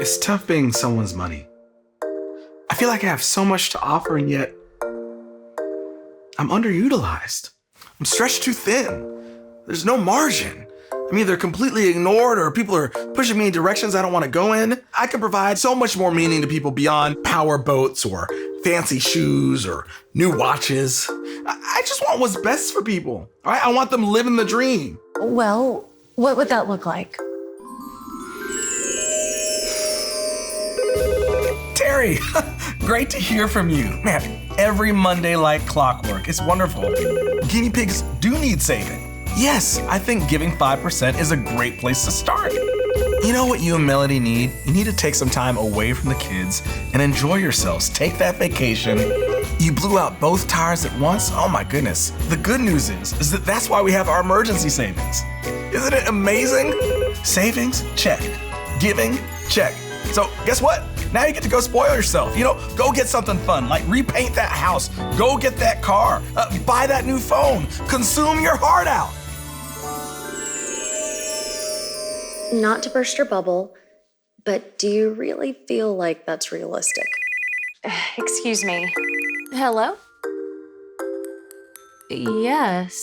It's tough being someone's money. I feel like I have so much to offer, and yet I'm underutilized. I'm stretched too thin. There's no margin. I'm either completely ignored or people are pushing me in directions I don't want to go in. I can provide so much more meaning to people beyond power boats or fancy shoes or new watches. I just want what's best for people, all right? I want them living the dream. Well, what would that look like? Terry, great to hear from you. Man, every Monday like clockwork. It's wonderful. Guinea pigs do need saving. Yes, I think giving 5% is a great place to start. You know what you and Melody need? You need to take some time away from the kids and enjoy yourselves. Take that vacation. You blew out both tires at once? Oh my goodness. The good news is that that's why we have our emergency savings. Isn't it amazing? Savings? Check. Giving? Check. So guess what? Now you get to go spoil yourself. Go get something fun, like repaint that house, go get that car, buy that new phone, consume your heart out. Not to burst your bubble, but do you really feel like that's realistic? Excuse me. Hello? Yes,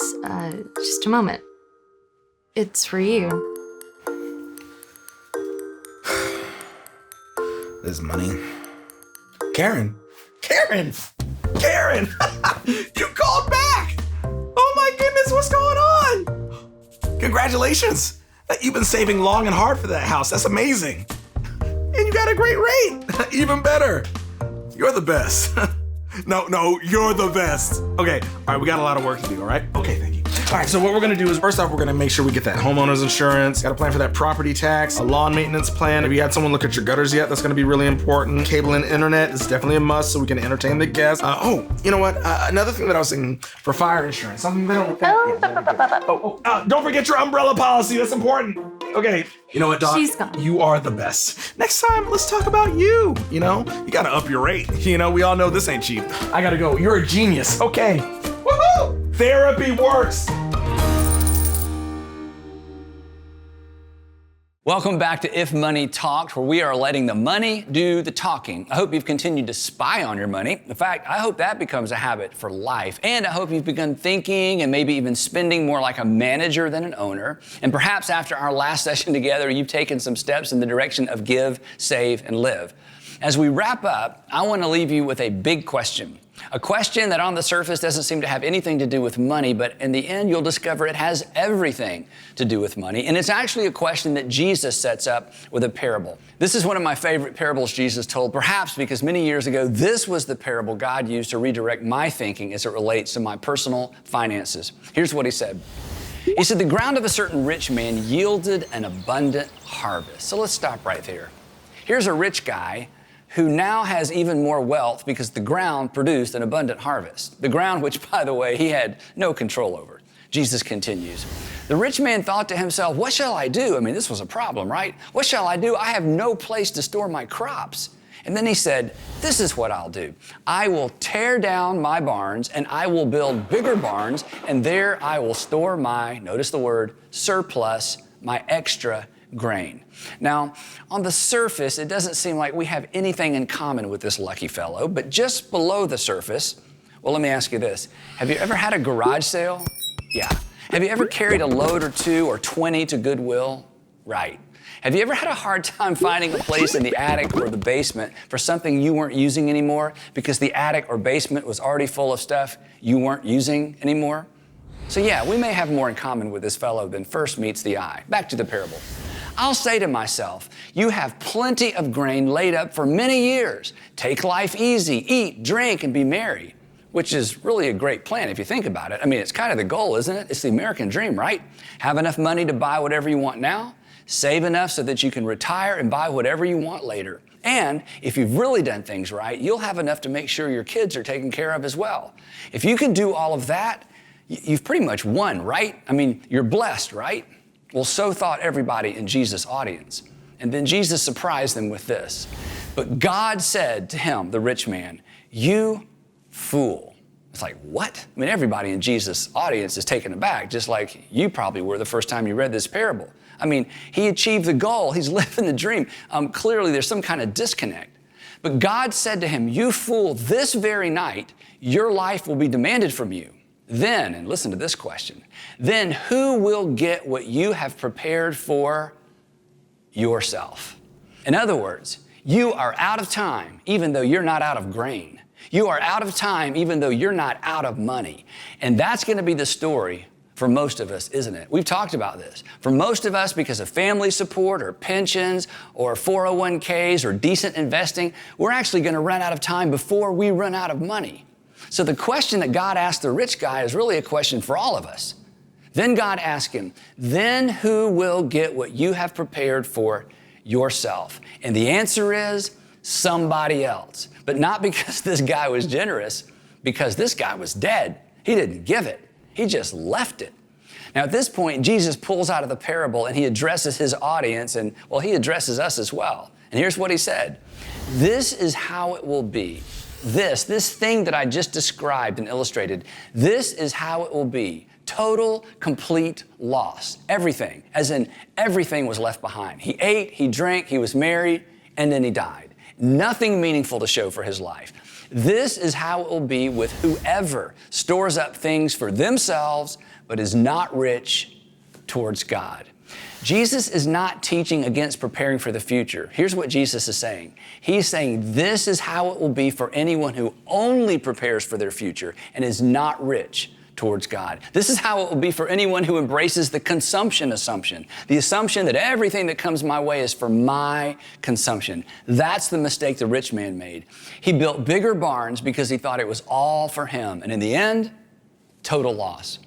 just a moment. It's for you. This money. Karen! You called back! Oh my goodness, what's going on? Congratulations! You've been saving long and hard for that house. That's amazing. And you got a great rate. Even better. You're the best. No, you're the best. Okay, all right, we got a lot of work to do, all right? Okay, thank you. All right, so what we're gonna do is, first off, we're gonna make sure we get that homeowner's insurance, got a plan for that property tax, a lawn maintenance plan. Have you had someone look at your gutters yet? That's gonna be really important. Cable and internet is definitely a must so we can entertain the guests. You know what? Another thing that I was thinking for fire insurance, something they don't look at. Don't forget your umbrella policy, that's important. Okay, you know what, Doc? She's gone. You are the best. Next time, let's talk about you, you gotta up your rate. We all know this ain't cheap. I gotta go, you're a genius. Okay, woohoo! Therapy works. Welcome back to If Money Talked, where we are letting the money do the talking. I hope you've continued to spy on your money. In fact, I hope that becomes a habit for life. And I hope you've begun thinking and maybe even spending more like a manager than an owner. And perhaps after our last session together, you've taken some steps in the direction of give, save, and live. As we wrap up, I want to leave you with a big question. A question that on the surface doesn't seem to have anything to do with money, but in the end, you'll discover it has everything to do with money. And it's actually a question that Jesus sets up with a parable. This is one of my favorite parables Jesus told, perhaps because many years ago, this was the parable God used to redirect my thinking as it relates to my personal finances. Here's what he said. He said, the ground of a certain rich man yielded an abundant harvest. So let's stop right there. Here's a rich guy who now has even more wealth because the ground produced an abundant harvest. The ground, which, by the way, he had no control over. Jesus continues. The rich man thought to himself, what shall I do? I mean, this was a problem, right? What shall I do? I have no place to store my crops. And then he said, this is what I'll do. I will tear down my barns and I will build bigger barns, and there I will store my, notice the word, surplus, my extra grain. Now, on the surface, it doesn't seem like we have anything in common with this lucky fellow, but just below the surface, well, let me ask you this. Have you ever had a garage sale? Yeah. Have you ever carried a load or two or 20 to Goodwill? Right. Have you ever had a hard time finding a place in the attic or the basement for something you weren't using anymore because the attic or basement was already full of stuff you weren't using anymore? So yeah, we may have more in common with this fellow than first meets the eye. Back to the parable. I'll say to myself, you have plenty of grain laid up for many years. Take life easy, eat, drink, and be merry, which is really a great plan if you think about it. I mean, it's kind of the goal, isn't it? It's the American dream, right? Have enough money to buy whatever you want now, save enough so that you can retire and buy whatever you want later. And if you've really done things right, you'll have enough to make sure your kids are taken care of as well. If you can do all of that, you've pretty much won, right? I mean, you're blessed, right? Well, so thought everybody in Jesus' audience. And then Jesus surprised them with this. But God said to him, the rich man, you fool. It's like, what? I mean, everybody in Jesus' audience is taken aback, just like you probably were the first time you read this parable. I mean, he achieved the goal. He's living the dream. Clearly, there's some kind of disconnect. But God said to him, you fool, this very night, your life will be demanded from you. Then, and listen to this question, then who will get what you have prepared for yourself? In other words, you are out of time, even though you're not out of grain. You are out of time, even though you're not out of money. And that's going to be the story for most of us, isn't it? We've talked about this. For most of us, because of family support or pensions or 401ks or decent investing, we're actually going to run out of time before we run out of money. So the question that God asked the rich guy is really a question for all of us. Then God asked him, then who will get what you have prepared for yourself? And the answer is somebody else. But not because this guy was generous, because this guy was dead. He didn't give it. He just left it. Now at this point, Jesus pulls out of the parable and he addresses his audience and, well, he addresses us as well. And here's what he said. This is how it will be. This thing that I just described and illustrated, this is how it will be. Total, complete loss. Everything, as in everything was left behind. He ate, he drank, he was married, and then he died. Nothing meaningful to show for his life. This is how it will be with whoever stores up things for themselves, but is not rich towards God. Jesus is not teaching against preparing for the future. Here's what Jesus is saying. He's saying this is how it will be for anyone who only prepares for their future and is not rich towards God. This is how it will be for anyone who embraces the consumption assumption, the assumption that everything that comes my way is for my consumption. That's the mistake the rich man made. He built bigger barns because he thought it was all for him. And in the end, total loss.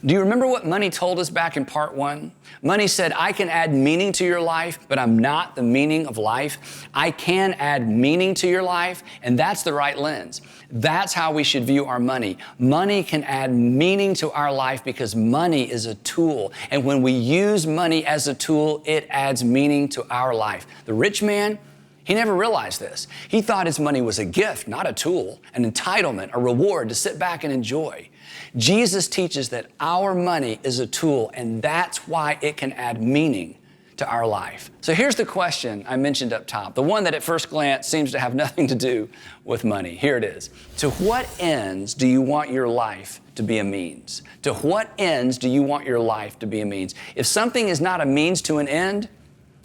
Do you remember what money told us back in part 1? Money said, I can add meaning to your life, but I'm not the meaning of life. I can add meaning to your life, and that's the right lens. That's how we should view our money. Money can add meaning to our life because money is a tool. And when we use money as a tool, it adds meaning to our life. The rich man, he never realized this. He thought his money was a gift, not a tool, an entitlement, a reward to sit back and enjoy. Jesus teaches that our money is a tool, and that's why it can add meaning to our life. So here's the question I mentioned up top, the one that at first glance seems to have nothing to do with money. Here it is. To what ends do you want your life to be a means? To what ends do you want your life to be a means? If something is not a means to an end,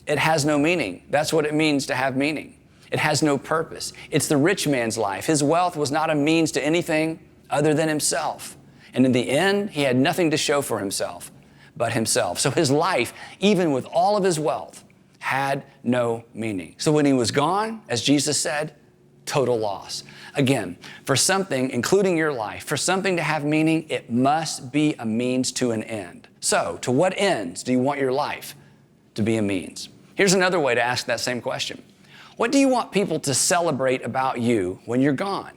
it has no meaning. That's what it means to have meaning. It has no purpose. It's the rich man's life. His wealth was not a means to anything other than himself. And in the end, he had nothing to show for himself but himself. So his life, even with all of his wealth, had no meaning. So when he was gone, as Jesus said, total loss. Again, for something, including your life, for something to have meaning, it must be a means to an end. So to what ends do you want your life to be a means? Here's another way to ask that same question. What do you want people to celebrate about you when you're gone?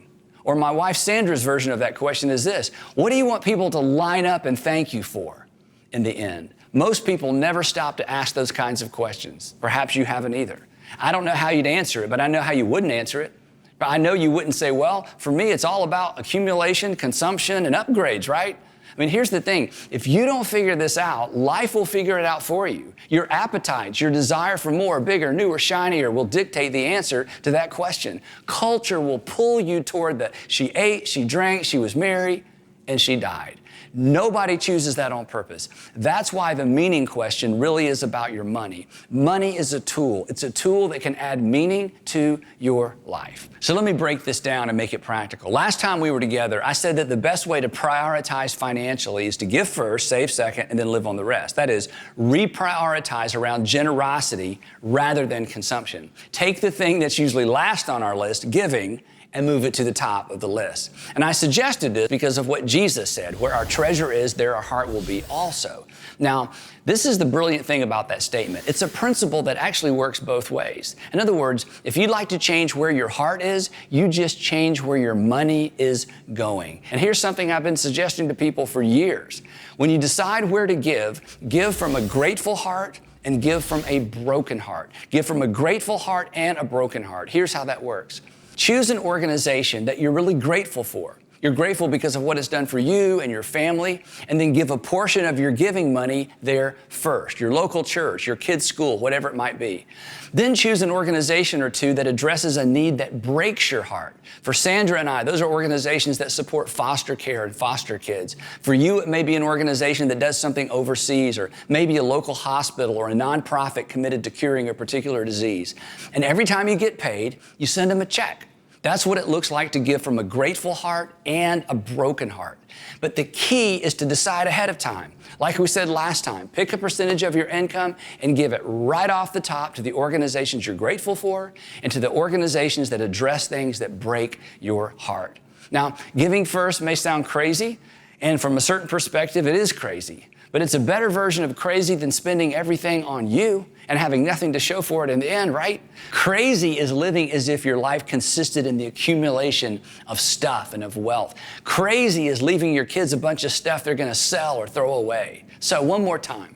Or my wife Sandra's version of that question is this. What do you want people to line up and thank you for in the end? Most people never stop to ask those kinds of questions. Perhaps you haven't either. I don't know how you'd answer it, but I know how you wouldn't answer it. But I know you wouldn't say, well, for me, it's all about accumulation, consumption, and upgrades, right? I mean, here's the thing. If you don't figure this out, life will figure it out for you. Your appetites, your desire for more, bigger, newer, shinier will dictate the answer to that question. Culture will pull you toward the she ate, she drank, she was married, and she died. Nobody chooses that on purpose. That's why the meaning question really is about your money. Money is a tool. It's a tool that can add meaning to your life. So let me break this down and make it practical. Last time we were together, I said that the best way to prioritize financially is to give first, save second, and then live on the rest. That is, reprioritize around generosity rather than consumption. Take the thing that's usually last on our list, giving, and move it to the top of the list. And I suggested this because of what Jesus said, where our treasure is, there our heart will be also. Now, this is the brilliant thing about that statement. It's a principle that actually works both ways. In other words, if you'd like to change where your heart is, you just change where your money is going. And here's something I've been suggesting to people for years. When you decide where to give from a grateful heart and give from a broken heart. Give from a grateful heart and a broken heart. Here's how that works. Choose an organization that you're really grateful for. You're grateful because of what it's done for you and your family, and then give a portion of your giving money there first. Your local church, your kid's school, whatever it might be. Then choose an organization or two that addresses a need that breaks your heart. For Sandra and I, those are organizations that support foster care and foster kids. For you, it may be an organization that does something overseas, or maybe a local hospital or a nonprofit committed to curing a particular disease. And every time you get paid, you send them a check. That's what it looks like to give from a grateful heart and a broken heart. But the key is to decide ahead of time. Like we said last time, pick a percentage of your income and give it right off the top to the organizations you're grateful for and to the organizations that address things that break your heart. Now, giving first may sound crazy, and from a certain perspective, it is crazy. But it's a better version of crazy than spending everything on you and having nothing to show for it in the end, right? Crazy is living as if your life consisted in the accumulation of stuff and of wealth. Crazy is leaving your kids a bunch of stuff they're gonna sell or throw away. So one more time,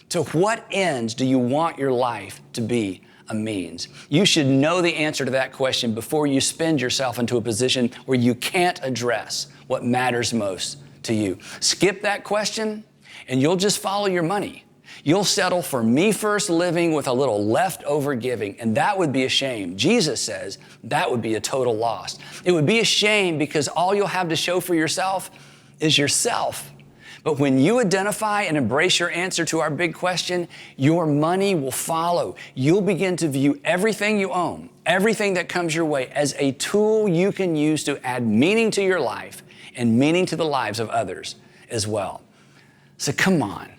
to what ends do you want your life to be a means? You should know the answer to that question before you spend yourself into a position where you can't address what matters most to you. Skip that question, and you'll just follow your money. You'll settle for me first living with a little leftover giving, and that would be a shame. Jesus says that would be a total loss. It would be a shame because all you'll have to show for yourself is yourself. But when you identify and embrace your answer to our big question, your money will follow. You'll begin to view everything you own, everything that comes your way, as a tool you can use to add meaning to your life and meaning to the lives of others as well. So come on,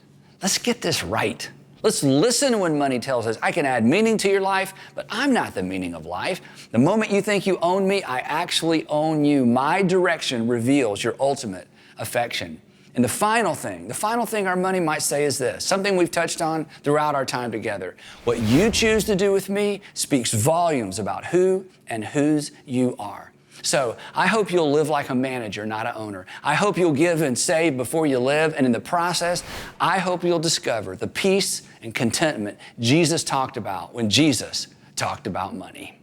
let's get this right. Let's listen when money tells us I can add meaning to your life, but I'm not the meaning of life. The moment you think you own me, I actually own you. My direction reveals your ultimate affection. And the final thing our money might say is this, something we've touched on throughout our time together. What you choose to do with me speaks volumes about who and whose you are. So I hope you'll live like a manager, not an owner. I hope you'll give and save before you live. And in the process, I hope you'll discover the peace and contentment Jesus talked about when Jesus talked about money.